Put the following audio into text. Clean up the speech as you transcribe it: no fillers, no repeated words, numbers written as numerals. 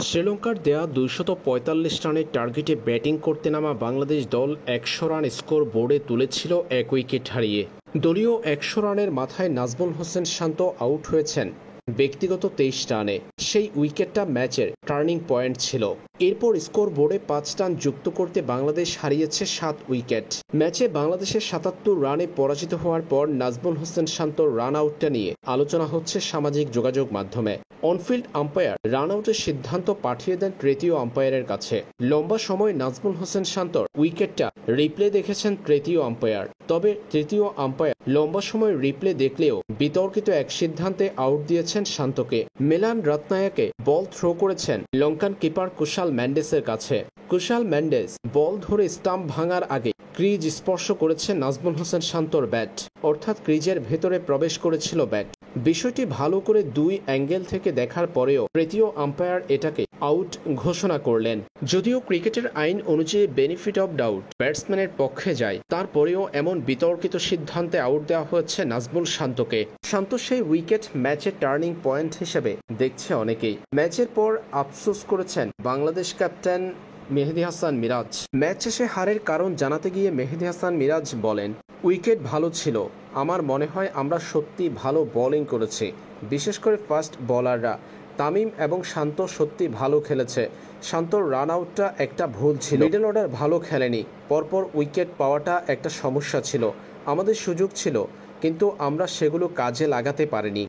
শ্রীলঙ্কার দেয়া ২৪৫ রানের টার্গেটে ব্যাটিং করতে নামা বাংলাদেশ দল ১০০ রান স্কোর বোর্ডে তুলেছিল ১ উইকেট হারিয়ে। দলীয় ১০০ রানের মাথায় নাজমুল হোসেন শান্ত আউট হয়েছেন ব্যক্তিগত ২৩ রানে। সেই উইকেটটা ম্যাচের টার্নিং পয়েন্ট ছিল। এরপর স্কোর বোর্ডে ৫ রান যুক্ত করতে বাংলাদেশ হারিয়েছে ৭ উইকেট। ম্যাচে বাংলাদেশের ৭৭ রানে পরাজিত হওয়ার পর নাজমুল হোসেন শান্তর রান আউটটা নিয়ে আলোচনা হচ্ছে সামাজিক যোগাযোগ মাধ্যমে। অনফিল্ড আম্পায়ার রান আউটের সিদ্ধান্ত পাঠিয়ে দেন তৃতীয় আম্পায়ারের কাছে। লম্বা সময় নাজমুল হোসেন শান্তর উইকেটটা রিপ্লে দেখেছেন তৃতীয় আম্পায়ার। তবে তৃতীয় আম্পায়ার লম্বা সময় রিপ্লে দেখলেও বিতর্কিত এক সিদ্ধান্তে আউট দিয়েছেন শান্তকে। মিলান রাতনায়াকে বল থ্রো করেছেন লঙ্কান কিপার কুশাল ম্যান্ডেসের কাছে। কুশাল ম্যান্ডেস বল ধরে স্টাম্প ভাঙার আগে ক্রিজ স্পর্শ করেছে নাজমুল হোসেন শান্তর ব্যাট, অর্থাৎ ক্রিজের ভেতরে প্রবেশ করেছিল ব্যাট। বিষয়টি ভালো করে দুই অ্যাঙ্গেল থেকে দেখার পরেও তৃতীয় আম্পায়ার এটাকে আউট ঘোষণা করলেন। যদিও ক্রিকেটের আইন অনুযায়ী বেনিফিট অব ডাউট ব্যাটসম্যানের পক্ষে যায়, তারপরেও এমন বিতর্কিত সিদ্ধান্তে আউট দেওয়া হয়েছে নাজমুল শান্তকে। শান্ত সেই উইকেট ম্যাচের টার্নিং পয়েন্ট হিসেবে দেখছে অনেকেই। ম্যাচের পর আফসোস করেছেন বাংলাদেশ ক্যাপ্টেন মেহেদী হাসান মিরাজ। ম্যাচ শেষে হারের কারণ জানাতে গিয়ে মেহেদী হাসান মিরাজ বলেন, উইকেট ভালো ছিল, আমার মনে হয় আমরা সত্যি ভালো বোলিং করেছি, বিশেষ করে ফাস্ট বোলাররা তামিম এবং শান্ত সত্যি ভালো খেলেছে। শান্তর রান আউটটা একটা ভুল ছিল, মিডল অর্ডার ভালো খেলেনি, পরপর উইকেট পাওয়াটা একটা সমস্যা ছিল। আমাদের সুযোগ ছিল কিন্তু আমরা সেগুলো কাজে লাগাতে পারিনি।